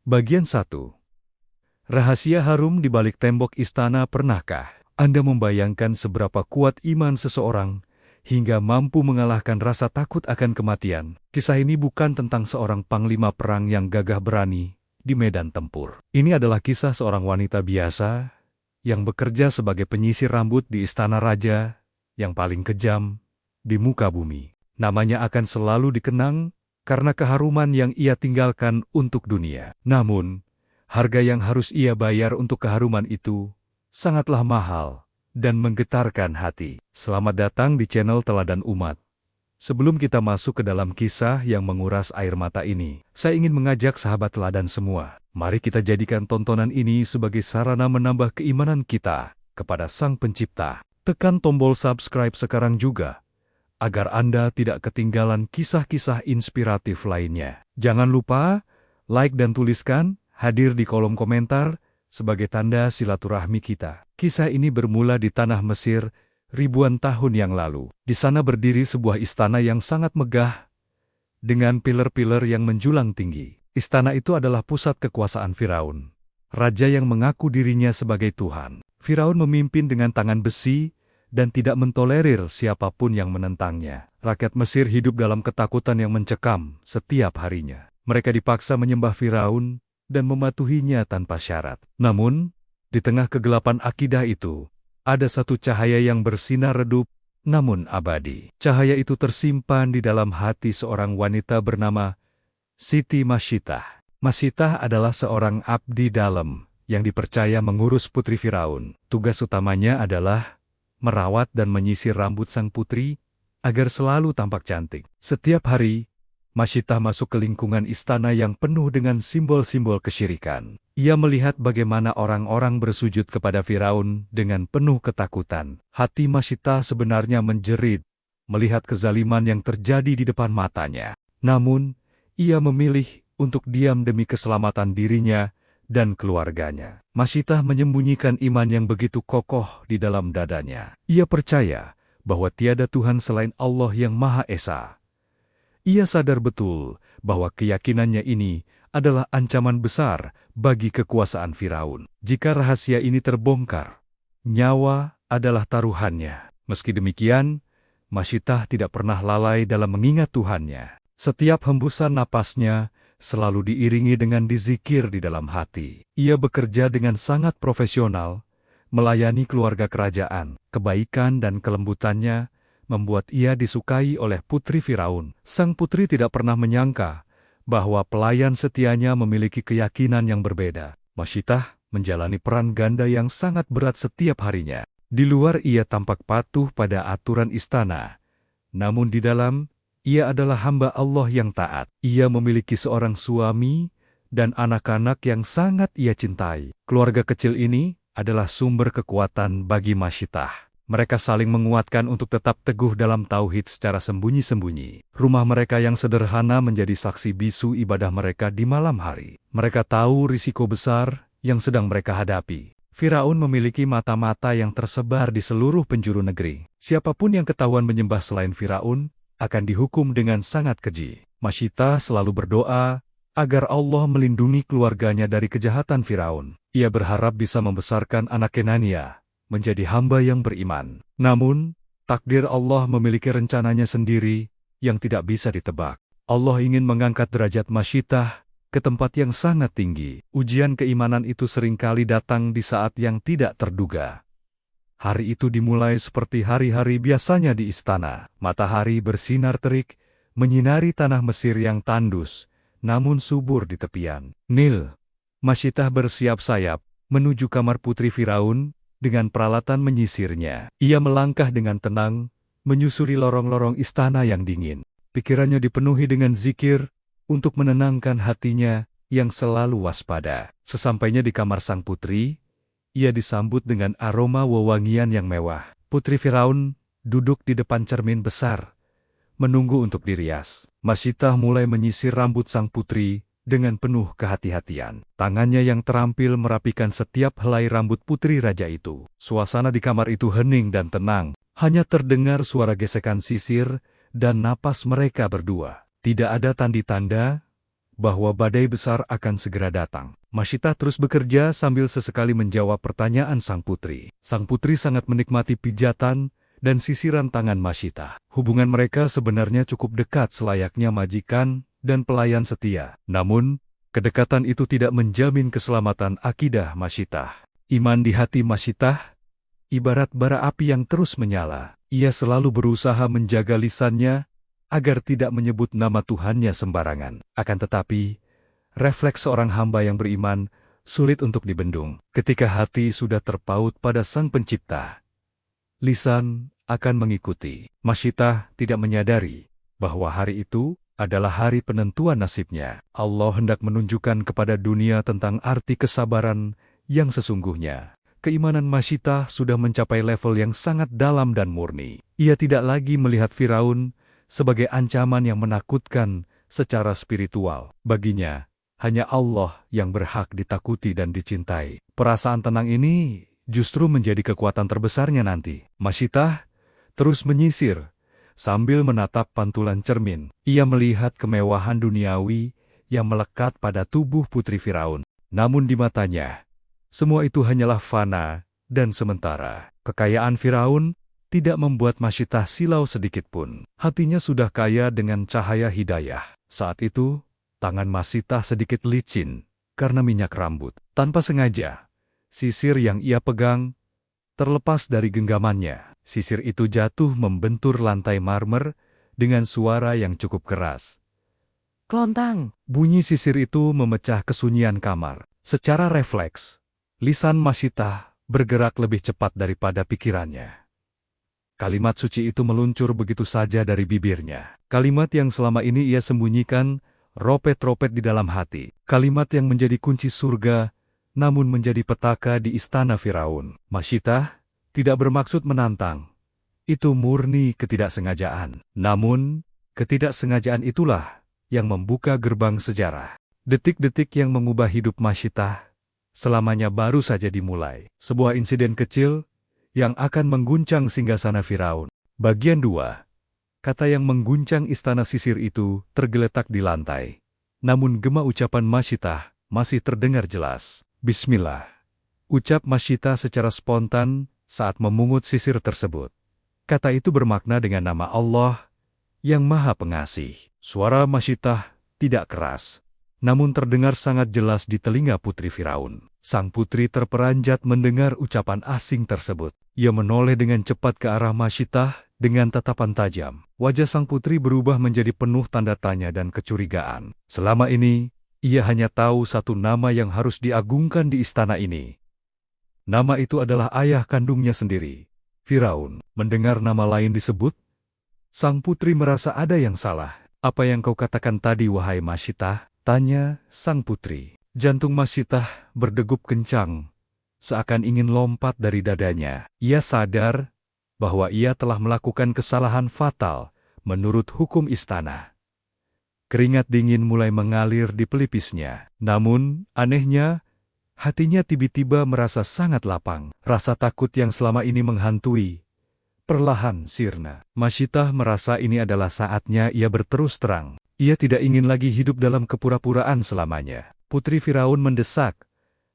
Bagian 1. Rahasia harum di balik tembok istana. Pernahkah Anda membayangkan seberapa kuat iman seseorang hingga mampu mengalahkan rasa takut akan kematian? Kisah ini bukan tentang seorang panglima perang yang gagah berani di medan tempur. Ini adalah kisah seorang wanita biasa yang bekerja sebagai penyisir rambut di istana raja yang paling kejam di muka bumi. Namanya akan selalu dikenang karena keharuman yang ia tinggalkan untuk dunia. Namun, harga yang harus ia bayar untuk keharuman itu sangatlah mahal dan menggetarkan hati. Selamat datang di channel Teladan Umat. Sebelum kita masuk ke dalam kisah yang menguras air mata ini, saya ingin mengajak sahabat teladan semua. Mari kita jadikan tontonan ini sebagai sarana menambah keimanan kita kepada Sang Pencipta. Tekan tombol subscribe sekarang juga, agar Anda tidak ketinggalan kisah-kisah inspiratif lainnya. Jangan lupa like dan tuliskan hadir di kolom komentar sebagai tanda silaturahmi kita. Kisah ini bermula di tanah Mesir ribuan tahun yang lalu. Di sana berdiri sebuah istana yang sangat megah dengan pilar-pilar yang menjulang tinggi. Istana itu adalah pusat kekuasaan Firaun, raja yang mengaku dirinya sebagai Tuhan. Firaun memimpin dengan tangan besi dan tidak mentolerir siapapun yang menentangnya. Rakyat Mesir hidup dalam ketakutan yang mencekam setiap harinya. Mereka dipaksa menyembah Firaun dan mematuhinya tanpa syarat. Namun, di tengah kegelapan akidah itu, ada satu cahaya yang bersinar redup namun abadi. Cahaya itu tersimpan di dalam hati seorang wanita bernama Siti Masyittah. Masyittah adalah seorang abdi dalam yang dipercaya mengurus putri Firaun. Tugas utamanya adalah merawat dan menyisir rambut sang putri agar selalu tampak cantik. Setiap hari, Masyittah masuk ke lingkungan istana yang penuh dengan simbol-simbol kesyirikan. Ia melihat bagaimana orang-orang bersujud kepada Firaun dengan penuh ketakutan. Hati Masyittah sebenarnya menjerit melihat kezaliman yang terjadi di depan matanya. Namun, ia memilih untuk diam demi keselamatan dirinya dan keluarganya. Masyittah menyembunyikan iman yang begitu kokoh di dalam dadanya. Ia percaya bahwa tiada Tuhan selain Allah yang Maha Esa. Ia sadar betul bahwa keyakinannya ini adalah ancaman besar bagi kekuasaan Firaun. Jika rahasia ini terbongkar, nyawa adalah taruhannya. Meski demikian, Masyittah tidak pernah lalai dalam mengingat Tuhannya. Setiap hembusan napasnya selalu diiringi dengan dizikir di dalam hati. Ia bekerja dengan sangat profesional, melayani keluarga kerajaan. Kebaikan dan kelembutannya membuat ia disukai oleh putri Firaun. Sang putri tidak pernah menyangka bahwa pelayan setianya memiliki keyakinan yang berbeda. Masyittah menjalani peran ganda yang sangat berat setiap harinya. Di luar ia tampak patuh pada aturan istana, namun di dalam ia adalah hamba Allah yang taat. Ia memiliki seorang suami dan anak-anak yang sangat ia cintai. Keluarga kecil ini adalah sumber kekuatan bagi Masyittah. Mereka saling menguatkan untuk tetap teguh dalam tauhid secara sembunyi-sembunyi. Rumah mereka yang sederhana menjadi saksi bisu ibadah mereka di malam hari. Mereka tahu risiko besar yang sedang mereka hadapi. Firaun memiliki mata-mata yang tersebar di seluruh penjuru negeri. Siapapun yang ketahuan menyembah selain Firaun akan dihukum dengan sangat keji. Masyittah selalu berdoa agar Allah melindungi keluarganya dari kejahatan Firaun. Ia berharap bisa membesarkan anak Kenania menjadi hamba yang beriman. Namun, takdir Allah memiliki rencananya sendiri yang tidak bisa ditebak. Allah ingin mengangkat derajat Masyittah ke tempat yang sangat tinggi. Ujian keimanan itu seringkali datang di saat yang tidak terduga. Hari itu dimulai seperti hari-hari biasanya di istana. Matahari bersinar terik, menyinari tanah Mesir yang tandus, namun subur di tepian Nil. Masyittah bersiap sayap menuju kamar putri Firaun dengan peralatan menyisirnya. Ia melangkah dengan tenang, menyusuri lorong-lorong istana yang dingin. Pikirannya dipenuhi dengan zikir untuk menenangkan hatinya yang selalu waspada. Sesampainya di kamar sang putri, ia disambut dengan aroma wewangian yang mewah. Putri Firaun duduk di depan cermin besar, menunggu untuk dirias. Masyittah mulai menyisir rambut sang putri dengan penuh kehati-hatian. Tangannya yang terampil merapikan setiap helai rambut putri raja itu. Suasana di kamar itu hening dan tenang. Hanya terdengar suara gesekan sisir dan napas mereka berdua. Tidak ada tanda-tanda bahwa badai besar akan segera datang. Masyitah terus bekerja sambil sesekali menjawab pertanyaan sang putri. Sang putri sangat menikmati pijatan dan sisiran tangan Masyitah. Hubungan mereka sebenarnya cukup dekat selayaknya majikan dan pelayan setia. Namun, kedekatan itu tidak menjamin keselamatan akidah Masyitah. Iman di hati Masyitah ibarat bara api yang terus menyala. Ia selalu berusaha menjaga lisannya agar tidak menyebut nama Tuhannya sembarangan. Akan tetapi, refleks seorang hamba yang beriman sulit untuk dibendung. Ketika hati sudah terpaut pada Sang Pencipta, lisan akan mengikuti. Masyitah tidak menyadari bahwa hari itu adalah hari penentuan nasibnya. Allah hendak menunjukkan kepada dunia tentang arti kesabaran yang sesungguhnya. Keimanan Masyitah sudah mencapai level yang sangat dalam dan murni. Ia tidak lagi melihat Firaun sebagai ancaman yang menakutkan secara spiritual. Baginya, hanya Allah yang berhak ditakuti dan dicintai. Perasaan tenang ini justru menjadi kekuatan terbesarnya nanti. Masyitah terus menyisir sambil menatap pantulan cermin. Ia melihat kemewahan duniawi yang melekat pada tubuh putri Firaun. Namun di matanya, semua itu hanyalah fana dan sementara. Kekayaan Firaun tidak membuat Masyitah silau sedikitpun. Hatinya sudah kaya dengan cahaya hidayah. Saat itu, tangan Masyitah sedikit licin karena minyak rambut. Tanpa sengaja, sisir yang ia pegang terlepas dari genggamannya. Sisir itu jatuh membentur lantai marmer dengan suara yang cukup keras. Klontang! Bunyi sisir itu memecah kesunyian kamar. Secara refleks, lisan Masyitah bergerak lebih cepat daripada pikirannya. Kalimat suci itu meluncur begitu saja dari bibirnya. Kalimat yang selama ini ia sembunyikan, ropet-ropet di dalam hati. Kalimat yang menjadi kunci surga, namun menjadi petaka di istana Firaun. Masyitah tidak bermaksud menantang. Itu murni ketidaksengajaan. Namun, ketidaksengajaan itulah yang membuka gerbang sejarah. Detik-detik yang mengubah hidup Masyitah selamanya baru saja dimulai. Sebuah insiden kecil yang akan mengguncang singgasana Firaun. Bagian 2. Kata yang mengguncang istana sisir itu tergeletak di lantai. Namun gema ucapan Masyitah masih terdengar jelas. Bismillah. Ucap Masyitah secara spontan saat memungut sisir tersebut. Kata itu bermakna dengan nama Allah yang Maha Pengasih. Suara Masyitah tidak keras, namun terdengar sangat jelas di telinga putri Firaun. Sang putri terperanjat mendengar ucapan asing tersebut. Ia menoleh dengan cepat ke arah Masyitah dengan tatapan tajam. Wajah sang putri berubah menjadi penuh tanda tanya dan kecurigaan. Selama ini, ia hanya tahu satu nama yang harus diagungkan di istana ini. Nama itu adalah ayah kandungnya sendiri, Firaun. Mendengar nama lain disebut, sang putri merasa ada yang salah. Apa yang kau katakan tadi, wahai Masyitah? Tanya sang putri. Jantung Masyitah berdegup kencang, seakan ingin lompat dari dadanya. Ia sadar bahwa ia telah melakukan kesalahan fatal menurut hukum istana. Keringat dingin mulai mengalir di pelipisnya. Namun, anehnya, hatinya tiba-tiba merasa sangat lapang. Rasa takut yang selama ini menghantui perlahan sirna. Masyitah merasa ini adalah saatnya ia berterus terang. Ia tidak ingin lagi hidup dalam kepura-puraan selamanya. Putri Firaun mendesak,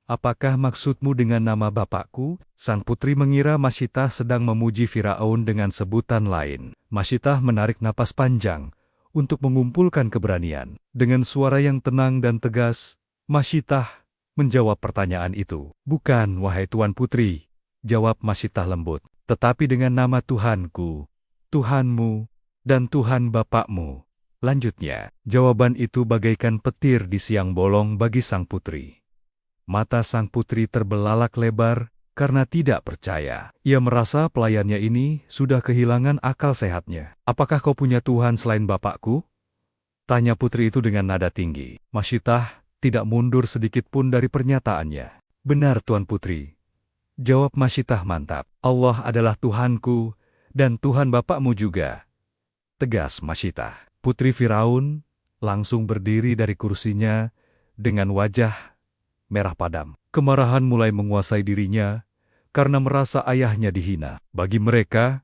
"Apakah maksudmu dengan nama bapakku?" Sang putri mengira Masyitah sedang memuji Firaun dengan sebutan lain. Masyitah menarik napas panjang untuk mengumpulkan keberanian. Dengan suara yang tenang dan tegas, Masyitah menjawab pertanyaan itu. "Bukan, wahai Tuan Putri," jawab Masyitah lembut. "Tetapi dengan nama Tuhanku, Tuhanmu, dan Tuhan bapakmu." Lanjutnya, jawaban itu bagaikan petir di siang bolong bagi sang putri. Mata sang putri terbelalak lebar karena tidak percaya. Ia merasa pelayannya ini sudah kehilangan akal sehatnya. "Apakah kau punya Tuhan selain bapakku?" tanya putri itu dengan nada tinggi. Masyitah tidak mundur sedikit pun dari pernyataannya. "Benar, Tuan Putri," jawab Masyitah mantap. "Allah adalah Tuhanku dan Tuhan bapakmu juga," tegas Masyitah. Putri Firaun langsung berdiri dari kursinya dengan wajah merah padam. Kemarahan mulai menguasai dirinya karena merasa ayahnya dihina. Bagi mereka,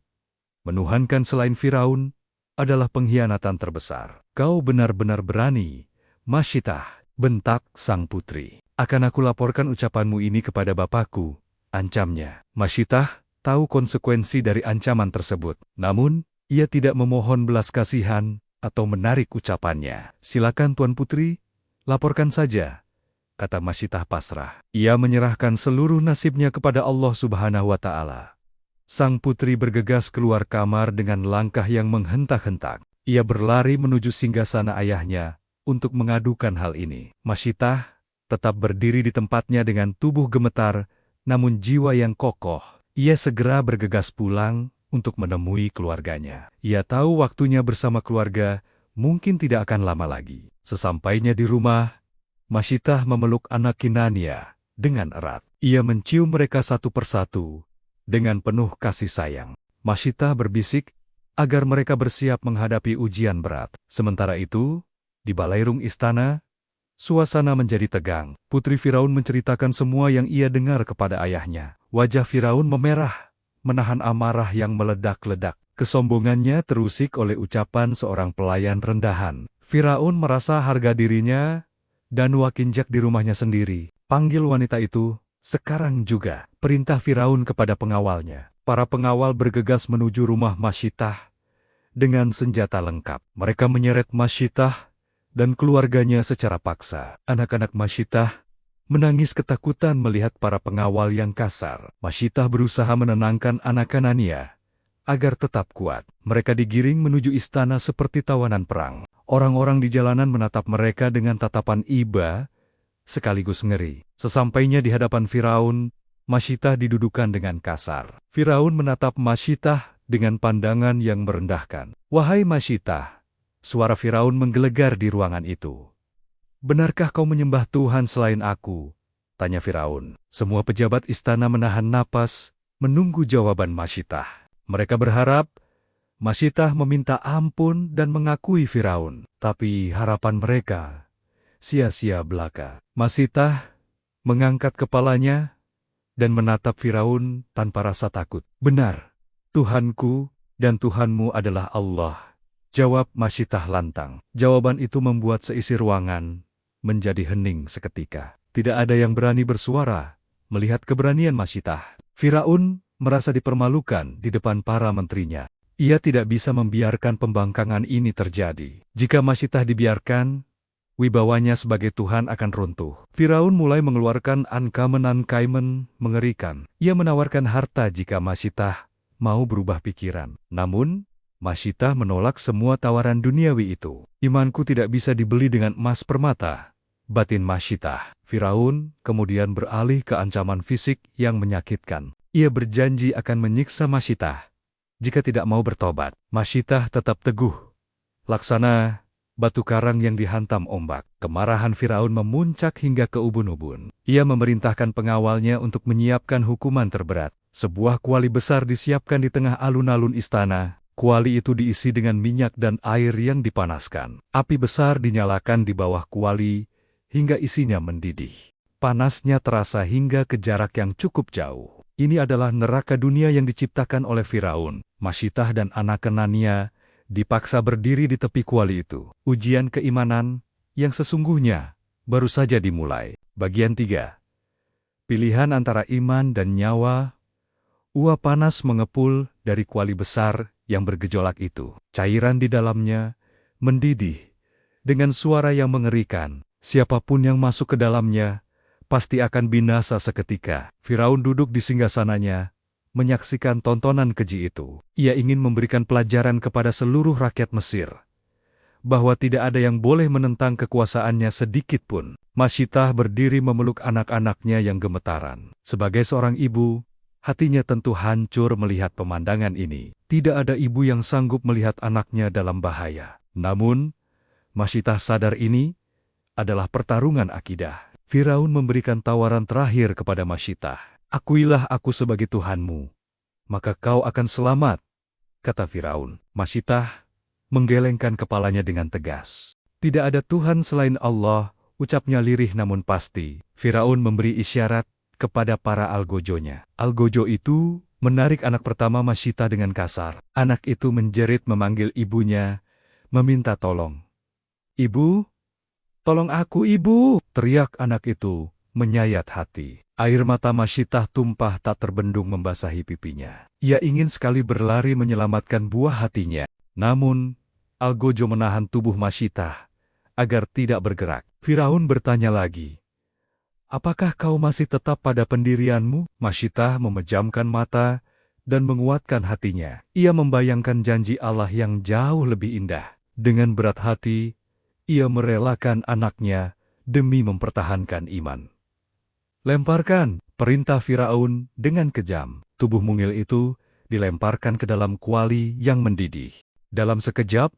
menuhankan selain Firaun adalah pengkhianatan terbesar. "Kau benar-benar berani Masyitah, bentak sang putri. Akan aku laporkan ucapanmu ini kepada bapakku, ancamnya. Masyitah tahu konsekuensi dari ancaman tersebut. Namun, ia tidak memohon belas kasihan atau menarik ucapannya. Silakan Tuan Putri, laporkan saja, kata Masyitah pasrah. Ia menyerahkan seluruh nasibnya kepada Allah Subhanahu wa Ta'ala. Sang putri bergegas keluar kamar dengan langkah yang menghentak-hentak. Ia berlari menuju singgasana ayahnya untuk mengadukan hal ini. Masyitah tetap berdiri di tempatnya dengan tubuh gemetar, namun jiwa yang kokoh. Ia segera bergegas pulang untuk menemui keluarganya. Ia tahu waktunya bersama keluarga mungkin tidak akan lama lagi. Sesampainya di rumah, Masyitah memeluk anak Kinania dengan erat. Ia mencium mereka satu persatu dengan penuh kasih sayang. Masyitah berbisik agar mereka bersiap menghadapi ujian berat. Sementara itu, di balairung istana, suasana menjadi tegang. Putri Firaun menceritakan semua yang ia dengar kepada ayahnya. Wajah Firaun memerah, menahan amarah yang meledak-ledak. Kesombongannya terusik oleh ucapan seorang pelayan rendahan. Firaun merasa harga dirinya dan wakinjak di rumahnya sendiri. Panggil wanita itu sekarang juga. Perintah Firaun kepada pengawalnya. Para pengawal bergegas menuju rumah Masyitah dengan senjata lengkap. Mereka menyeret Masyitah dan keluarganya secara paksa. Anak-anak Masyitah menangis ketakutan melihat para pengawal yang kasar. Masyitah berusaha menenangkan anak Kinania agar tetap kuat. Mereka digiring menuju istana seperti tawanan perang. Orang-orang di jalanan menatap mereka dengan tatapan iba sekaligus ngeri. Sesampainya di hadapan Firaun, Masyitah didudukan dengan kasar. Firaun menatap Masyitah dengan pandangan yang merendahkan. Wahai Masyitah, suara Firaun menggelegar di ruangan itu. Benarkah kau menyembah Tuhan selain aku? Tanya Firaun. Semua pejabat istana menahan napas, menunggu jawaban Masyitah. Mereka berharap Masyitah meminta ampun dan mengakui Firaun. Tapi harapan mereka sia-sia belaka. Masyitah mengangkat kepalanya dan menatap Firaun tanpa rasa takut. Benar, Tuhanku dan Tuhanmu adalah Allah, jawab Masyitah lantang. Jawaban itu membuat seisi ruangan menjadi hening seketika. Tidak ada yang berani bersuara melihat keberanian Masyitah. Firaun merasa dipermalukan di depan para menterinya. Ia tidak bisa membiarkan pembangkangan ini terjadi. Jika Masyitah dibiarkan, wibawanya sebagai Tuhan akan runtuh. Firaun mulai mengeluarkan ancaman-ancaman mengerikan. Ia menawarkan harta jika Masyitah mau berubah pikiran. Namun, Masyitah menolak semua tawaran duniawi itu. Imanku tidak bisa dibeli dengan emas permata, batin Masyitah. Firaun kemudian beralih ke ancaman fisik yang menyakitkan. Ia berjanji akan menyiksa Masyitah jika tidak mau bertobat. Masyitah tetap teguh, laksana batu karang yang dihantam ombak. Kemarahan Firaun memuncak hingga ke ubun-ubun. Ia memerintahkan pengawalnya untuk menyiapkan hukuman terberat. Sebuah kuali besar disiapkan di tengah alun-alun istana. Kuali itu diisi dengan minyak dan air yang dipanaskan. Api besar dinyalakan di bawah kuali hingga isinya mendidih. Panasnya terasa hingga ke jarak yang cukup jauh. Ini adalah neraka dunia yang diciptakan oleh Firaun. Masyitah dan anak Kinania dipaksa berdiri di tepi kuali itu. Ujian keimanan yang sesungguhnya baru saja dimulai. Bagian 3. Pilihan antara iman dan nyawa. Uap panas mengepul dari kuali besar yang bergejolak itu. Cairan di dalamnya mendidih dengan suara yang mengerikan. Siapapun yang masuk ke dalamnya pasti akan binasa seketika. Firaun duduk di singgasananya, menyaksikan tontonan keji itu. Ia ingin memberikan pelajaran kepada seluruh rakyat Mesir, bahwa tidak ada yang boleh menentang kekuasaannya sedikit pun. Masyitah berdiri memeluk anak-anaknya yang gemetaran. Sebagai seorang ibu, hatinya tentu hancur melihat pemandangan ini. Tidak ada ibu yang sanggup melihat anaknya dalam bahaya. Namun, Masyitah sadar ini adalah pertarungan akidah. Firaun memberikan tawaran terakhir kepada Masyitah. Akuilah aku sebagai Tuhanmu, maka kau akan selamat, kata Firaun. Masyitah menggelengkan kepalanya dengan tegas. Tidak ada Tuhan selain Allah, ucapnya lirih namun pasti. Firaun memberi isyarat kepada para algojonya. Algojo itu menarik anak pertama Masyitah dengan kasar. Anak itu menjerit memanggil ibunya, meminta tolong. Ibu, "Tolong aku, Ibu!" teriak anak itu, menyayat hati. Air mata Masyitah tumpah tak terbendung membasahi pipinya. Ia ingin sekali berlari menyelamatkan buah hatinya. Namun, Algojo menahan tubuh Masyitah agar tidak bergerak. Firaun bertanya lagi, "Apakah kau masih tetap pada pendirianmu?" Masyitah memejamkan mata dan menguatkan hatinya. Ia membayangkan janji Allah yang jauh lebih indah. Dengan berat hati, ia merelakan anaknya demi mempertahankan iman. "Lemparkan!" perintah Firaun dengan kejam. Tubuh mungil itu dilemparkan ke dalam kuali yang mendidih. Dalam sekejap,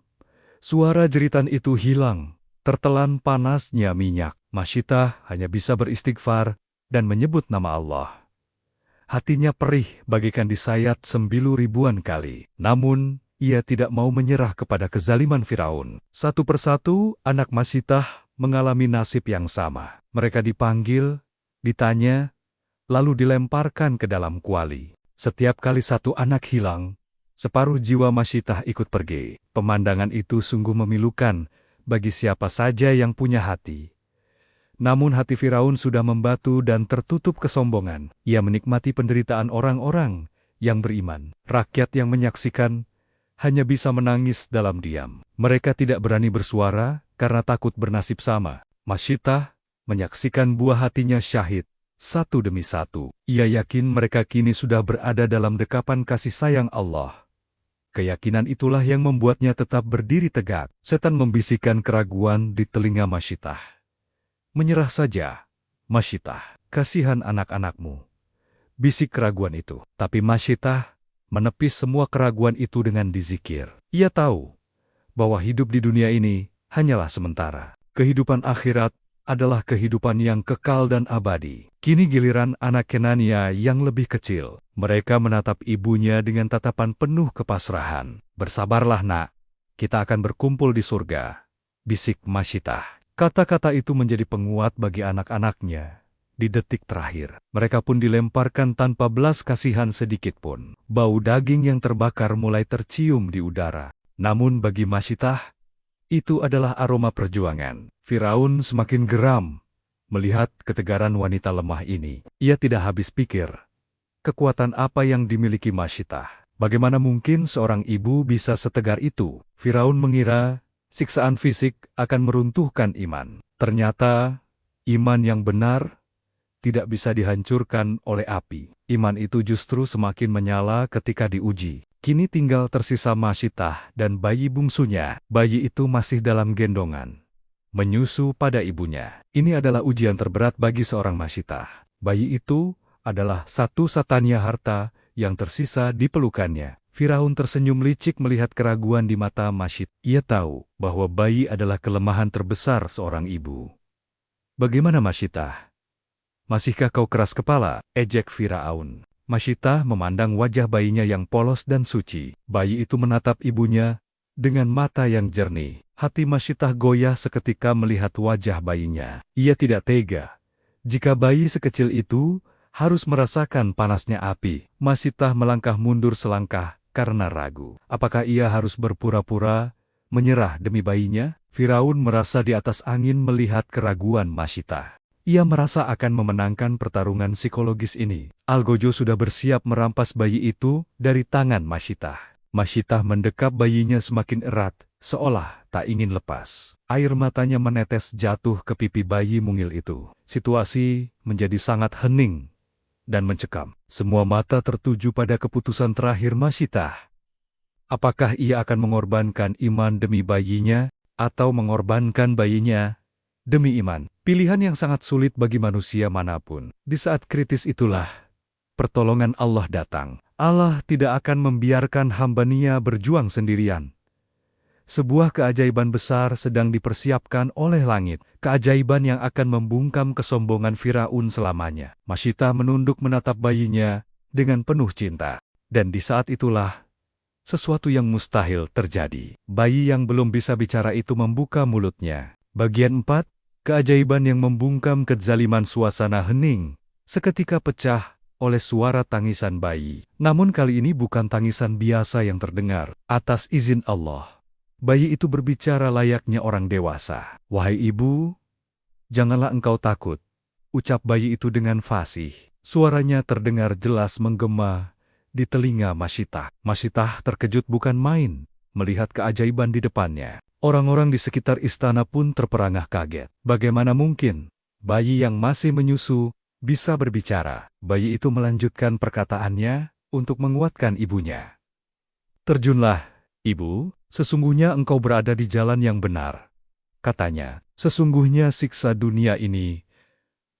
suara jeritan itu hilang, tertelan panasnya minyak. Masyitah hanya bisa beristighfar dan menyebut nama Allah. Hatinya perih bagaikan disayat sembilu ribuan kali. Namun, ia tidak mau menyerah kepada kezaliman Firaun. Satu persatu, anak Masyitah mengalami nasib yang sama. Mereka dipanggil, ditanya, lalu dilemparkan ke dalam kuali. Setiap kali satu anak hilang, separuh jiwa Masyitah ikut pergi. Pemandangan itu sungguh memilukan bagi siapa saja yang punya hati. Namun hati Firaun sudah membatu dan tertutup kesombongan. Ia menikmati penderitaan orang-orang yang beriman. Rakyat yang menyaksikan hanya bisa menangis dalam diam. Mereka tidak berani bersuara karena takut bernasib sama. Masyitah menyaksikan buah hatinya syahid, satu demi satu. Ia yakin mereka kini sudah berada dalam dekapan kasih sayang Allah. Keyakinan itulah yang membuatnya tetap berdiri tegak. Setan membisikkan keraguan di telinga Masyitah. "Menyerah saja, Masyitah, kasihan anak-anakmu," bisik keraguan itu. Tapi Masyitah menepis semua keraguan itu dengan dizikir. Ia tahu bahwa hidup di dunia ini hanyalah sementara. Kehidupan akhirat adalah kehidupan yang kekal dan abadi. Kini giliran anak Kenania yang lebih kecil. Mereka menatap ibunya dengan tatapan penuh kepasrahan. "Bersabarlah, Nak. Kita akan berkumpul di surga," bisik Masyitah. Kata-kata itu menjadi penguat bagi anak-anaknya. Di detik terakhir, mereka pun dilemparkan tanpa belas kasihan sedikit pun. Bau daging yang terbakar mulai tercium di udara. Namun bagi Masyitah, itu adalah aroma perjuangan. Firaun semakin geram melihat ketegaran wanita lemah ini. Ia tidak habis pikir, kekuatan apa yang dimiliki Masyitah. Bagaimana mungkin seorang ibu bisa setegar itu? Firaun mengira siksaan fisik akan meruntuhkan iman. Ternyata, iman yang benar tidak bisa dihancurkan oleh api. Iman itu justru semakin menyala ketika diuji. Kini tinggal tersisa Masyitah dan bayi bungsunya. Bayi itu masih dalam gendongan, menyusu pada ibunya. Ini adalah ujian terberat bagi seorang Masyitah. Bayi itu adalah satu-satunya harta yang tersisa di pelukannya. Firaun tersenyum licik melihat keraguan di mata Masyitah. Ia tahu bahwa bayi adalah kelemahan terbesar seorang ibu. "Bagaimana, Masyitah? Masihkah kau keras kepala?" ejek Firaun. Masyitah memandang wajah bayinya yang polos dan suci. Bayi itu menatap ibunya dengan mata yang jernih. Hati Masyitah goyah seketika melihat wajah bayinya. Ia tidak tega jika bayi sekecil itu harus merasakan panasnya api. Masyitah melangkah mundur selangkah karena ragu. Apakah ia harus berpura-pura menyerah demi bayinya? Firaun merasa di atas angin melihat keraguan Masyitah. Ia merasa akan memenangkan pertarungan psikologis ini. Algojo sudah bersiap merampas bayi itu dari tangan Masyitah. Masyitah mendekap bayinya semakin erat, seolah tak ingin lepas. Air matanya menetes jatuh ke pipi bayi mungil itu. Situasi menjadi sangat hening dan mencekam. Semua mata tertuju pada keputusan terakhir Masyitah. Apakah ia akan mengorbankan iman demi bayinya, atau mengorbankan bayinya demi iman? Pilihan yang sangat sulit bagi manusia manapun. Di saat kritis itulah pertolongan Allah datang. Allah tidak akan membiarkan hamba-Nya berjuang sendirian. Sebuah keajaiban besar sedang dipersiapkan oleh langit. Keajaiban yang akan membungkam kesombongan Firaun selamanya. Masyitah menunduk menatap bayinya dengan penuh cinta. Dan di saat itulah sesuatu yang mustahil terjadi. Bayi yang belum bisa bicara itu membuka mulutnya. Bagian 4. Keajaiban yang membungkam kezaliman. Suasana hening seketika pecah oleh suara tangisan bayi. Namun kali ini bukan tangisan biasa yang terdengar. Atas izin Allah, Bayi itu berbicara layaknya orang dewasa. "Wahai ibu, janganlah engkau takut," ucap bayi itu dengan fasih. Suaranya terdengar jelas menggema di telinga Masyiah. Masyiah terkejut bukan main melihat keajaiban di depannya. Orang-orang di sekitar istana pun terperangah kaget. Bagaimana mungkin bayi yang masih menyusu bisa berbicara? Bayi itu melanjutkan perkataannya untuk menguatkan ibunya. "Terjunlah, ibu, sesungguhnya engkau berada di jalan yang benar," katanya. "Sesungguhnya siksa dunia ini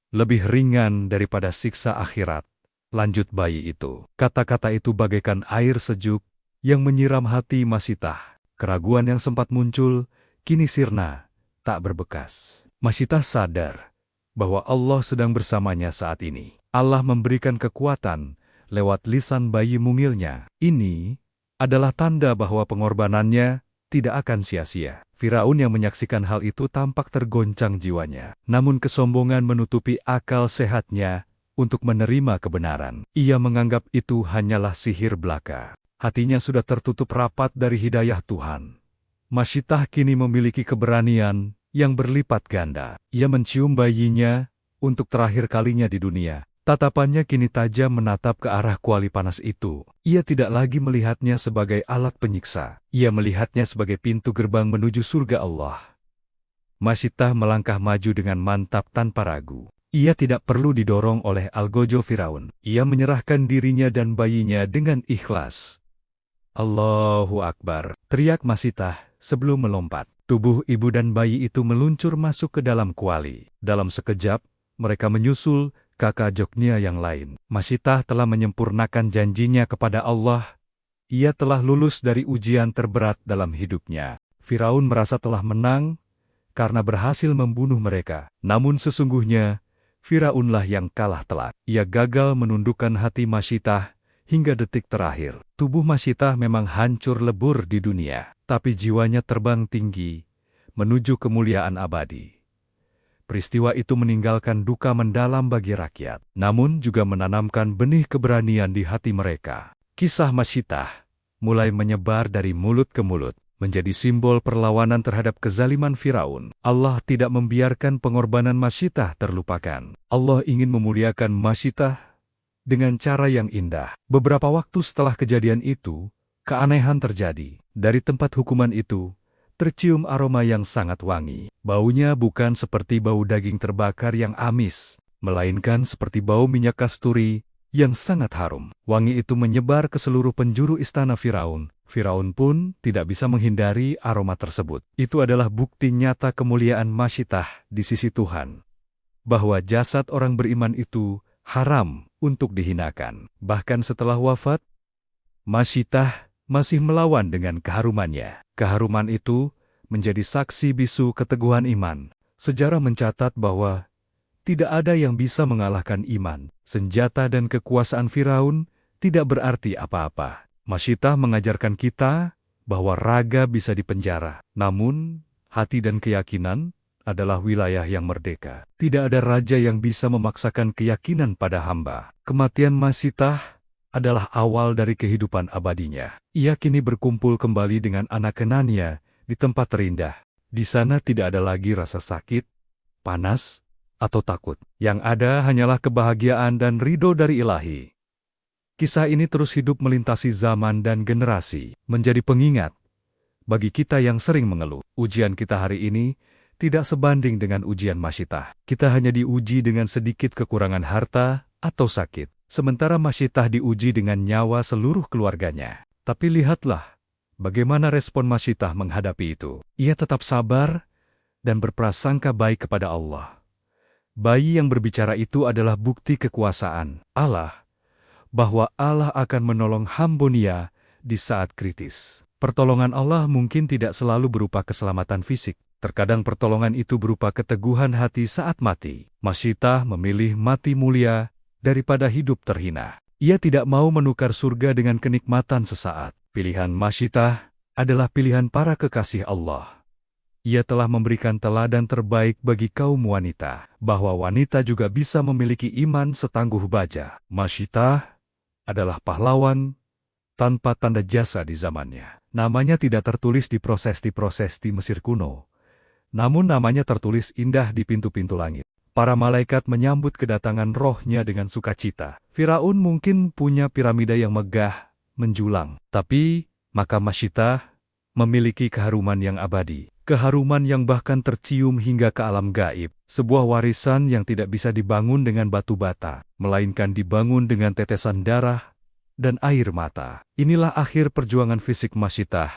lebih ringan daripada siksa akhirat," lanjut bayi itu. Kata-kata itu bagaikan air sejuk yang menyiram hati Masyiah. Keraguan yang sempat muncul, kini sirna, tak berbekas. Masyiah sadar bahwa Allah sedang bersamanya saat ini. Allah memberikan kekuatan lewat lisan bayi mungilnya. Ini adalah tanda bahwa pengorbanannya tidak akan sia-sia. Firaun yang menyaksikan hal itu tampak tergoncang jiwanya. Namun kesombongan menutupi akal sehatnya untuk menerima kebenaran. Ia menganggap itu hanyalah sihir belaka. Hatinya sudah tertutup rapat dari hidayah Tuhan. Masyiah kini memiliki keberanian yang berlipat ganda. Ia mencium bayinya untuk terakhir kalinya di dunia. Tatapannya kini tajam menatap ke arah kuali panas itu. Ia tidak lagi melihatnya sebagai alat penyiksa. Ia melihatnya sebagai pintu gerbang menuju surga Allah. Masyiah melangkah maju dengan mantap tanpa ragu. Ia tidak perlu didorong oleh algojo Firaun. Ia menyerahkan dirinya dan bayinya dengan ikhlas. "Allahu Akbar," teriak Masyiah sebelum melompat. Tubuh ibu dan bayi itu meluncur masuk ke dalam kuali. Dalam sekejap, mereka menyusul kakak joknya yang lain. Masyiah telah menyempurnakan janjinya kepada Allah. Ia telah lulus dari ujian terberat dalam hidupnya. Firaun merasa telah menang karena berhasil membunuh mereka. Namun sesungguhnya, Firaunlah yang kalah telak. Ia gagal menundukkan hati Masyiah hingga detik terakhir. Tubuh Masyiah memang hancur lebur di dunia, tapi jiwanya terbang tinggi menuju kemuliaan abadi. Peristiwa itu meninggalkan duka mendalam bagi rakyat, namun juga menanamkan benih keberanian di hati mereka. Kisah Masyiah mulai menyebar dari mulut ke mulut, menjadi simbol perlawanan terhadap kezaliman Firaun. Allah tidak membiarkan pengorbanan Masyiah terlupakan. Allah ingin memuliakan Masyiah dengan cara yang indah. Beberapa waktu setelah kejadian itu, keanehan terjadi. Dari tempat hukuman itu, tercium aroma yang sangat wangi. Baunya bukan seperti bau daging terbakar yang amis, melainkan seperti bau minyak kasturi yang sangat harum. Wangi itu menyebar ke seluruh penjuru istana Firaun. Firaun pun tidak bisa menghindari aroma tersebut. Itu adalah bukti nyata kemuliaan Masyiah di sisi Tuhan, bahwa jasad orang beriman itu haram untuk dihinakan. Bahkan setelah wafat, Masyiah masih melawan dengan keharumannya. Keharuman itu menjadi saksi bisu keteguhan iman. Sejarah mencatat bahwa tidak ada yang bisa mengalahkan iman. Senjata dan kekuasaan Firaun tidak berarti apa-apa. Masyiah mengajarkan kita bahwa raga bisa dipenjara, namun hati dan keyakinan adalah wilayah yang merdeka. Tidak ada raja yang bisa memaksakan keyakinan pada hamba. Kematian Masyiah adalah awal dari kehidupan abadinya. Ia kini berkumpul kembali dengan anak Kenania di tempat terindah. Di sana tidak ada lagi rasa sakit, panas, atau takut. Yang ada hanyalah kebahagiaan dan ridho dari Ilahi. Kisah ini terus hidup melintasi zaman dan generasi, menjadi pengingat bagi kita yang sering mengeluh. Ujian kita hari ini tidak sebanding dengan ujian Masyiah. Kita hanya diuji dengan sedikit kekurangan harta atau sakit, sementara Masyiah diuji dengan nyawa seluruh keluarganya. Tapi lihatlah bagaimana respon Masyiah menghadapi itu. Ia tetap sabar dan berprasangka baik kepada Allah. Bayi yang berbicara itu adalah bukti kekuasaan Allah, bahwa Allah akan menolong hamba-Nya di saat kritis. Pertolongan Allah mungkin tidak selalu berupa keselamatan fisik. Terkadang pertolongan itu berupa keteguhan hati saat mati. Masyiah memilih mati mulia daripada hidup terhina. Ia tidak mau menukar surga dengan kenikmatan sesaat. Pilihan Masyiah adalah pilihan para kekasih Allah. Ia telah memberikan teladan terbaik bagi kaum wanita, bahwa wanita juga bisa memiliki iman setangguh baja. Masyiah adalah pahlawan tanpa tanda jasa di zamannya. Namanya tidak tertulis di prasasti-prasasti Mesir kuno, namun namanya tertulis indah di pintu-pintu langit. Para malaikat menyambut kedatangan rohnya dengan sukacita. Firaun mungkin punya piramida yang megah, menjulang, tapi makam Masyittah memiliki keharuman yang abadi. Keharuman yang bahkan tercium hingga ke alam gaib. Sebuah warisan yang tidak bisa dibangun dengan batu bata, melainkan dibangun dengan tetesan darah dan air mata. Inilah akhir perjuangan fisik Masyittah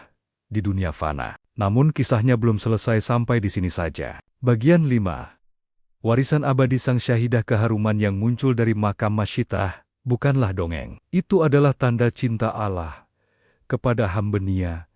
di dunia fana. Namun kisahnya belum selesai sampai di sini saja. Bagian 5. Warisan abadi sang syahidah. Keharuman yang muncul dari makam Masyittah bukanlah dongeng. Itu adalah tanda cinta Allah kepada hamba-Nya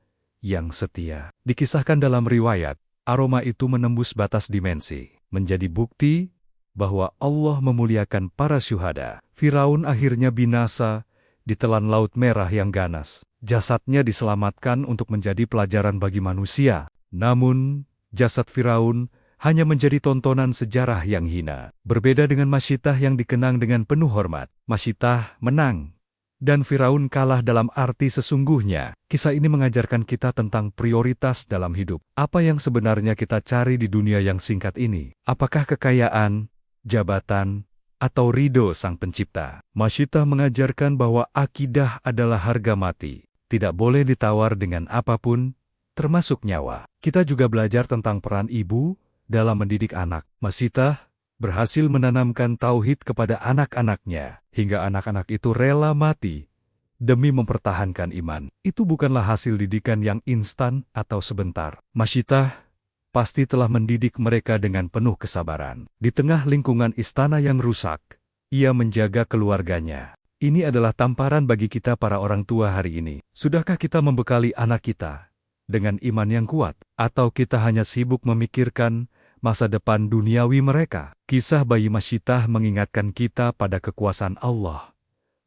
yang setia. Dikisahkan dalam riwayat, aroma itu menembus batas dimensi, menjadi bukti bahwa Allah memuliakan para syuhada. Firaun akhirnya binasa ditelan Laut Merah yang ganas. Jasadnya diselamatkan untuk menjadi pelajaran bagi manusia. Namun, jasad Firaun hanya menjadi tontonan sejarah yang hina. Berbeda dengan Masyittah yang dikenang dengan penuh hormat. Masyittah menang dan Firaun kalah dalam arti sesungguhnya. Kisah ini mengajarkan kita tentang prioritas dalam hidup. Apa yang sebenarnya kita cari di dunia yang singkat ini? Apakah kekayaan, jabatan, atau ridho Sang Pencipta? Masyittah mengajarkan bahwa akidah adalah harga mati. Tidak boleh ditawar dengan apapun, termasuk nyawa. Kita juga belajar tentang peran ibu dalam mendidik anak. Masyittah berhasil menanamkan tauhid kepada anak-anaknya, hingga anak-anak itu rela mati demi mempertahankan iman. Itu bukanlah hasil didikan yang instan atau sebentar. Masyittah pasti telah mendidik mereka dengan penuh kesabaran. Di tengah lingkungan istana yang rusak, ia menjaga keluarganya. Ini adalah tamparan bagi kita para orang tua hari ini. Sudahkah kita membekali anak kita dengan iman yang kuat? Atau kita hanya sibuk memikirkan masa depan duniawi mereka? Kisah bayi Masyittah mengingatkan kita pada kekuasaan Allah,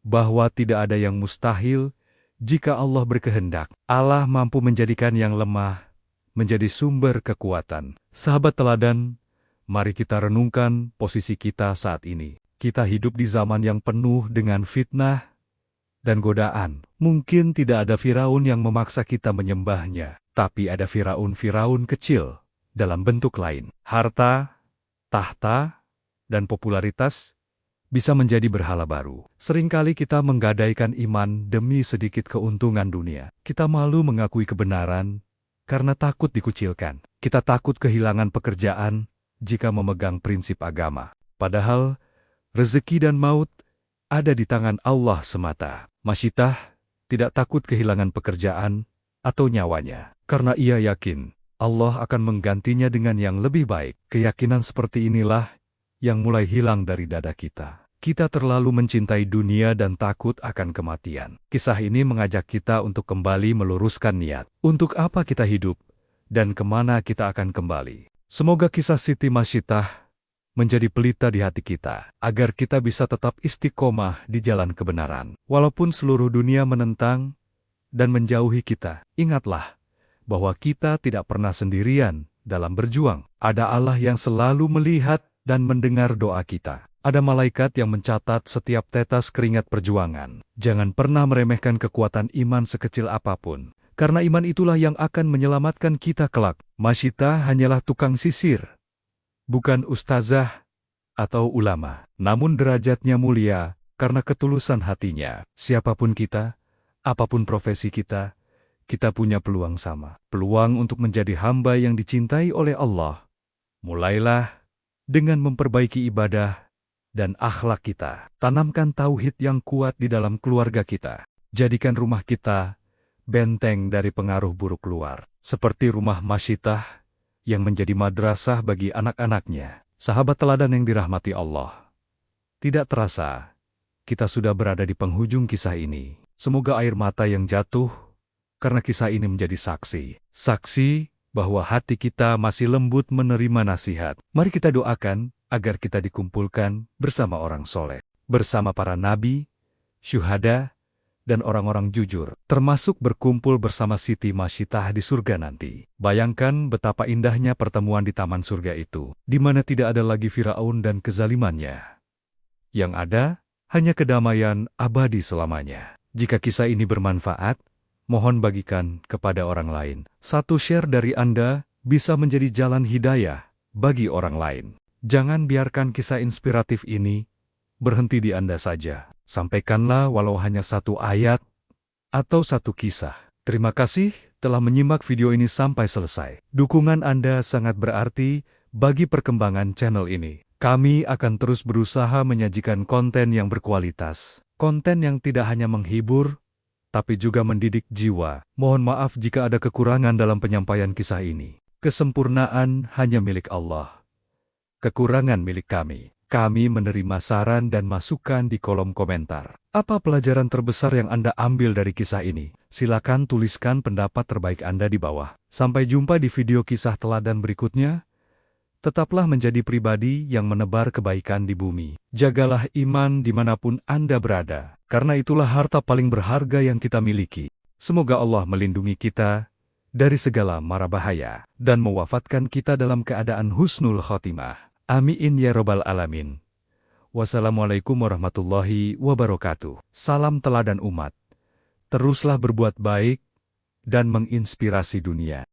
bahwa tidak ada yang mustahil jika Allah berkehendak. Allah mampu menjadikan yang lemah menjadi sumber kekuatan. Sahabat teladan, mari kita renungkan posisi kita saat ini. Kita hidup di zaman yang penuh dengan fitnah dan godaan. Mungkin tidak ada Firaun yang memaksa kita menyembahnya, tapi ada Firaun-Firaun kecil dalam bentuk lain. Harta, tahta, dan popularitas bisa menjadi berhala baru. Seringkali kita menggadaikan iman demi sedikit keuntungan dunia. Kita malu mengakui kebenaran karena takut dikucilkan. Kita takut kehilangan pekerjaan jika memegang prinsip agama. Padahal, rezeki dan maut ada di tangan Allah semata. Masyittah tidak takut kehilangan pekerjaan atau nyawanya, karena ia yakin Allah akan menggantinya dengan yang lebih baik. Keyakinan seperti inilah yang mulai hilang dari dada kita. Kita terlalu mencintai dunia dan takut akan kematian. Kisah ini mengajak kita untuk kembali meluruskan niat. Untuk apa kita hidup dan kemana kita akan kembali? Semoga kisah Siti Masyittah menjadi pelita di hati kita, agar kita bisa tetap istiqomah di jalan kebenaran. Walaupun seluruh dunia menentang dan menjauhi kita, ingatlah bahwa kita tidak pernah sendirian dalam berjuang. Ada Allah yang selalu melihat dan mendengar doa kita. Ada malaikat yang mencatat setiap tetes keringat perjuangan. Jangan pernah meremehkan kekuatan iman sekecil apapun, karena iman itulah yang akan menyelamatkan kita kelak. Masyittah hanyalah tukang sisir, bukan ustazah atau ulama. Namun derajatnya mulia karena ketulusan hatinya. Siapapun kita, apapun profesi kita, kita punya peluang sama. Peluang untuk menjadi hamba yang dicintai oleh Allah. Mulailah dengan memperbaiki ibadah dan akhlak kita. Tanamkan tauhid yang kuat di dalam keluarga kita. Jadikan rumah kita benteng dari pengaruh buruk luar. Seperti rumah Masyittah yang menjadi madrasah bagi anak-anaknya. Sahabat teladan yang dirahmati Allah, tidak terasa kita sudah berada di penghujung kisah ini. Semoga air mata yang jatuh karena kisah ini menjadi saksi. Saksi bahwa hati kita masih lembut menerima nasihat. Mari kita doakan agar kita dikumpulkan bersama orang soleh, bersama para nabi, syuhada, dan orang-orang jujur, termasuk berkumpul bersama Siti Masyittah di surga nanti. Bayangkan betapa indahnya pertemuan di taman surga itu, di mana tidak ada lagi Firaun dan kezalimannya. Yang ada, hanya kedamaian abadi selamanya. Jika kisah ini bermanfaat, mohon bagikan kepada orang lain. Satu share dari Anda bisa menjadi jalan hidayah bagi orang lain. Jangan biarkan kisah inspiratif ini berhenti di Anda saja. Sampaikanlah walau hanya satu ayat atau satu kisah. Terima kasih telah menyimak video ini sampai selesai. Dukungan Anda sangat berarti bagi perkembangan channel ini. Kami akan terus berusaha menyajikan konten yang berkualitas. Konten yang tidak hanya menghibur, tapi juga mendidik jiwa. Mohon maaf jika ada kekurangan dalam penyampaian kisah ini. Kesempurnaan hanya milik Allah. Kekurangan milik kami. Kami menerima saran dan masukan di kolom komentar. Apa pelajaran terbesar yang Anda ambil dari kisah ini? Silakan tuliskan pendapat terbaik Anda di bawah. Sampai jumpa di video kisah teladan berikutnya. Tetaplah menjadi pribadi yang menebar kebaikan di bumi. Jagalah iman dimanapun Anda berada, karena itulah harta paling berharga yang kita miliki. Semoga Allah melindungi kita dari segala mara bahaya, dan mewafatkan kita dalam keadaan husnul khotimah. Amin ya robbal alamin. Wassalamualaikum warahmatullahi wabarakatuh. Salam teladan umat. Teruslah berbuat baik dan menginspirasi dunia.